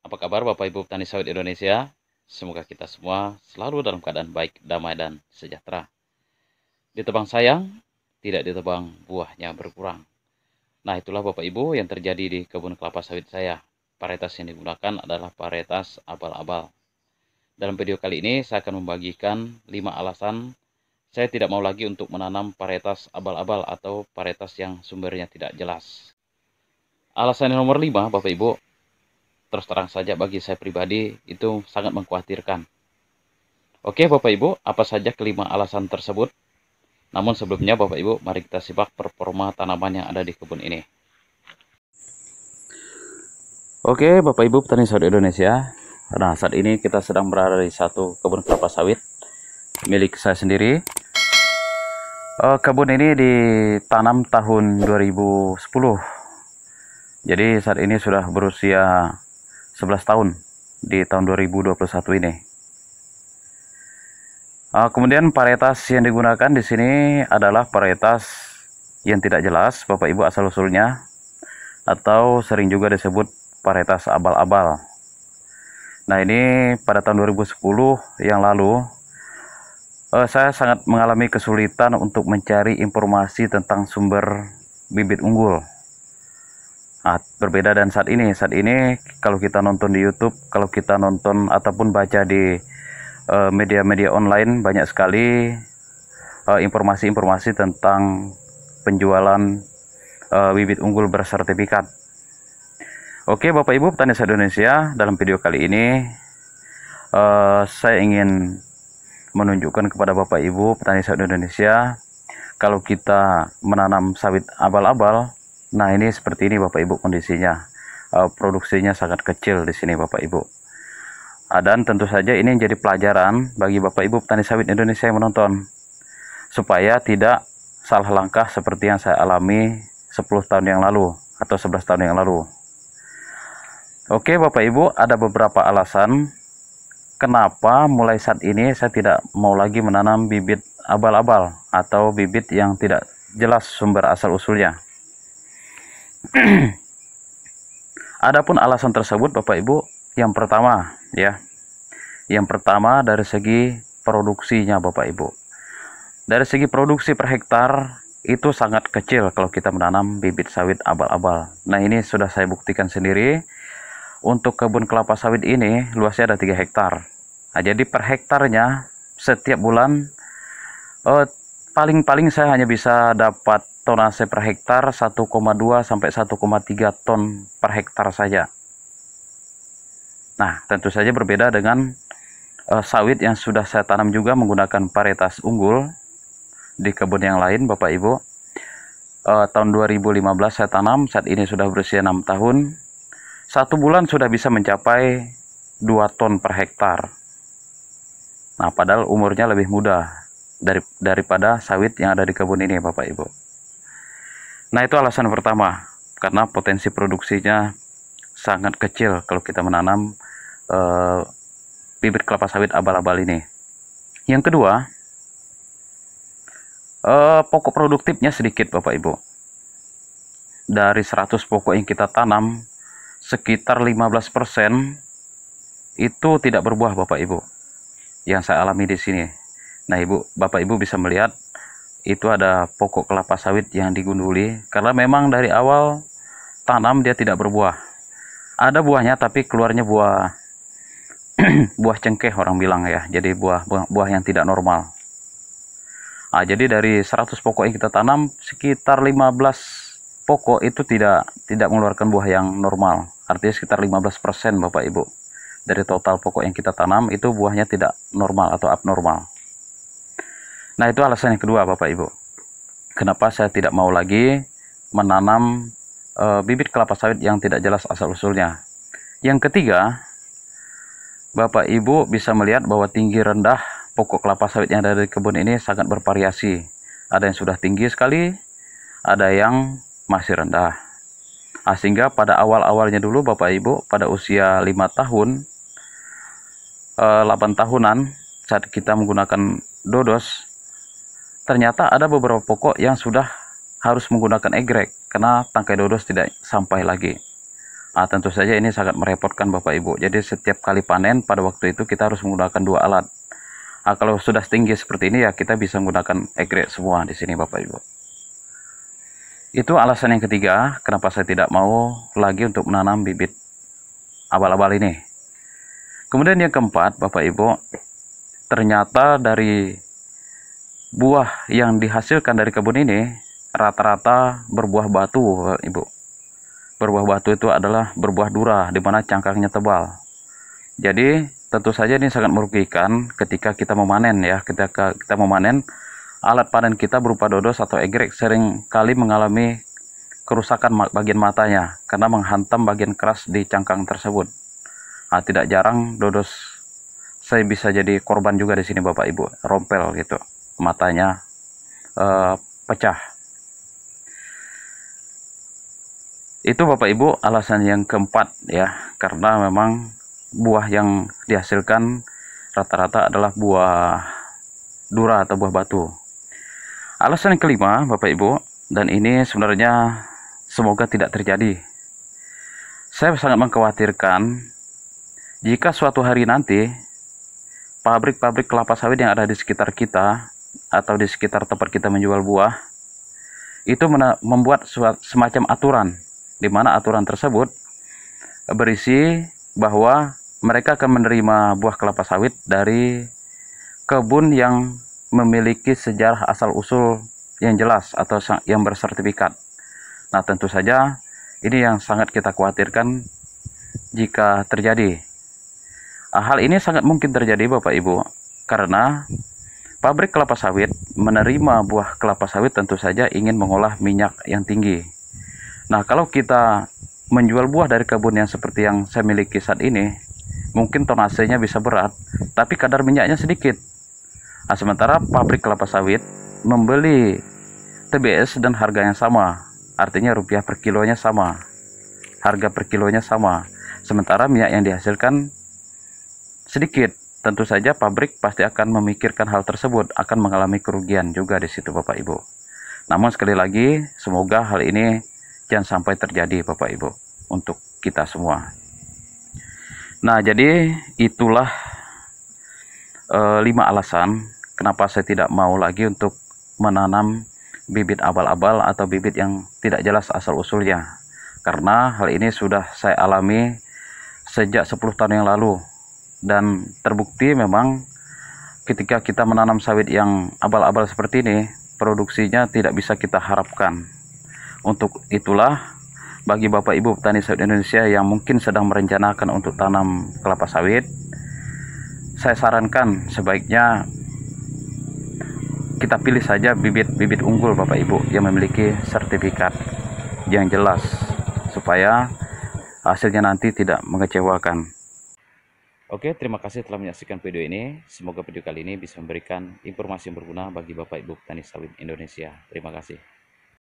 Apa kabar Bapak Ibu petani sawit Indonesia? Semoga kita semua selalu dalam keadaan baik, damai, dan sejahtera. Ditebang sayang, tidak ditebang buahnya berkurang. Nah, itulah Bapak Ibu yang terjadi di kebun kelapa sawit saya. Varietas yang digunakan adalah varietas abal-abal. Dalam video kali ini saya akan membagikan 5 alasan saya tidak mau lagi untuk menanam varietas abal-abal atau varietas yang sumbernya tidak jelas. Alasan yang nomor 5, Bapak Ibu, terus terang saja bagi saya pribadi itu sangat mengkhawatirkan. Oke Bapak Ibu, apa saja kelima alasan tersebut? Namun sebelumnya Bapak Ibu, mari kita simak performa tanaman yang ada di kebun ini. Oke Bapak Ibu petani sawit Indonesia, nah saat ini kita sedang berada di satu kebun kelapa sawit milik saya sendiri. Kebun ini ditanam tahun 2010. Jadi saat ini sudah berusia 11 tahun di tahun 2021 ini. Kemudian varietas yang digunakan di sini adalah varietas yang tidak jelas Bapak Ibu asal usulnya, atau sering juga disebut varietas abal-abal. Nah, ini pada tahun 2010 yang lalu saya sangat mengalami kesulitan untuk mencari informasi tentang sumber bibit unggul. Nah, berbeda dan saat ini kalau kita nonton di YouTube, kalau kita nonton ataupun baca di media-media online, banyak sekali informasi-informasi tentang penjualan bibit unggul bersertifikat. Oke Bapak Ibu petani sawit Indonesia, dalam video kali ini saya ingin menunjukkan kepada Bapak Ibu petani sawit Indonesia, kalau kita menanam sawit abal-abal, nah ini seperti ini Bapak Ibu kondisinya. Produksinya sangat kecil di sini Bapak Ibu. Dan tentu saja ini menjadi pelajaran bagi Bapak Ibu petani sawit Indonesia yang menonton, supaya tidak salah langkah seperti yang saya alami 10 tahun yang lalu atau 11 tahun yang lalu. Oke Bapak Ibu, ada beberapa alasan kenapa mulai saat ini saya tidak mau lagi menanam bibit abal-abal atau bibit yang tidak jelas sumber asal-usulnya. Adapun alasan tersebut Bapak Ibu, yang pertama dari segi produksinya Bapak Ibu. Dari segi produksi per hektar itu sangat kecil kalau kita menanam bibit sawit abal-abal. Nah, ini sudah saya buktikan sendiri. Untuk kebun kelapa sawit ini luasnya ada 3 hektar. Nah, jadi per hektarnya setiap bulan paling-paling saya hanya bisa dapat tonase per hektar 1,2 sampai 1,3 ton per hektar saja. Nah, tentu saja berbeda dengan sawit yang sudah saya tanam juga menggunakan varietas unggul di kebun yang lain Bapak Ibu. Tahun 2015 saya tanam, saat ini sudah berusia 6 tahun. 1 bulan sudah bisa mencapai 2 ton per hektar. Nah, padahal umurnya lebih muda daripada sawit yang ada di kebun ini Bapak Ibu. Nah, itu alasan pertama, karena potensi produksinya sangat kecil kalau kita menanam bibit kelapa sawit abal-abal ini. Yang kedua, pokok produktifnya sedikit Bapak Ibu. Dari 100 pokok yang kita tanam, sekitar 15% itu tidak berbuah Bapak Ibu, yang saya alami di sini. Nah, Bapak Ibu bisa melihat itu ada pokok kelapa sawit yang digunduli, karena memang dari awal tanam dia tidak berbuah. Ada buahnya tapi keluarnya buah buah cengkeh orang bilang ya, jadi buah yang tidak normal. Nah, jadi dari 100 pokok yang kita tanam, sekitar 15 pokok itu tidak mengeluarkan buah yang normal. Artinya sekitar 15% Bapak Ibu. Dari total pokok yang kita tanam itu buahnya tidak normal atau abnormal. Nah, itu alasan yang kedua Bapak Ibu. Kenapa saya tidak mau lagi menanam bibit kelapa sawit yang tidak jelas asal-usulnya. Yang ketiga, Bapak Ibu bisa melihat bahwa tinggi rendah pokok kelapa sawit yang ada di kebun ini sangat bervariasi. Ada yang sudah tinggi sekali, ada yang masih rendah. Sehingga pada awal-awalnya dulu Bapak Ibu, pada usia 5 tahun, 8 tahunan, saat kita menggunakan dodos, ternyata ada beberapa pokok yang sudah harus menggunakan egrek, karena tangkai dodos tidak sampai lagi. Tentu saja ini sangat merepotkan Bapak Ibu. Jadi setiap kali panen pada waktu itu kita harus menggunakan 2 alat. Kalau sudah tinggi seperti ini ya kita bisa menggunakan egrek semua di sini Bapak Ibu. Itu alasan yang ketiga kenapa saya tidak mau lagi untuk menanam bibit abal-abal ini. Kemudian yang keempat Bapak Ibu, ternyata dari buah yang dihasilkan dari kebun ini rata-rata berbuah batu Bapak Ibu. Berbuah batu itu adalah berbuah dura di mana cangkangnya tebal. Jadi tentu saja ini sangat merugikan ketika kita memanen ya. Ketika kita memanen, alat panen kita berupa dodos atau egrek sering kali mengalami kerusakan bagian matanya karena menghantam bagian keras di cangkang tersebut. Tidak jarang dodos saya bisa jadi korban juga di sini Bapak Ibu, rompel gitu, matanya pecah. Itu Bapak Ibu alasan yang keempat ya, karena memang buah yang dihasilkan rata-rata adalah buah dura atau buah batu. Alasan yang kelima Bapak Ibu, dan ini sebenarnya semoga tidak terjadi. Saya sangat mengkhawatirkan jika suatu hari nanti pabrik-pabrik kelapa sawit yang ada di sekitar kita atau di sekitar tempat kita menjual buah itu membuat semacam aturan, di mana aturan tersebut berisi bahwa mereka akan menerima buah kelapa sawit dari kebun yang memiliki sejarah asal-usul yang jelas atau yang bersertifikat. Nah, tentu saja ini yang sangat kita khawatirkan jika terjadi. Hal ini sangat mungkin terjadi Bapak Ibu, karena pabrik kelapa sawit menerima buah kelapa sawit tentu saja ingin mengolah minyak yang tinggi. Nah, kalau kita menjual buah dari kebun yang seperti yang saya miliki saat ini, mungkin tonasenya bisa berat, tapi kadar minyaknya sedikit. Sementara pabrik kelapa sawit membeli TBS dan harganya sama, artinya rupiah per kilonya sama, harga per kilonya sama. Sementara minyak yang dihasilkan sedikit, tentu saja pabrik pasti akan memikirkan hal tersebut, akan mengalami kerugian juga di situ Bapak Ibu. Namun sekali lagi, semoga hal ini jangan sampai terjadi Bapak Ibu untuk kita semua. Nah, jadi itulah 5 alasan kenapa saya tidak mau lagi untuk menanam bibit abal-abal atau bibit yang tidak jelas asal-usulnya. Karena hal ini sudah saya alami sejak 10 tahun yang lalu. Dan terbukti memang ketika kita menanam sawit yang abal-abal seperti ini, produksinya tidak bisa kita harapkan. Untuk itulah, bagi Bapak Ibu petani sawit Indonesia yang mungkin sedang merencanakan untuk tanam kelapa sawit, saya sarankan sebaiknya kita pilih saja bibit-bibit unggul Bapak Ibu yang memiliki sertifikat yang jelas, supaya hasilnya nanti tidak mengecewakan. Oke, terima kasih telah menyaksikan video ini. Semoga video kali ini bisa memberikan informasi yang berguna bagi Bapak Ibu petani sawit Indonesia. Terima kasih.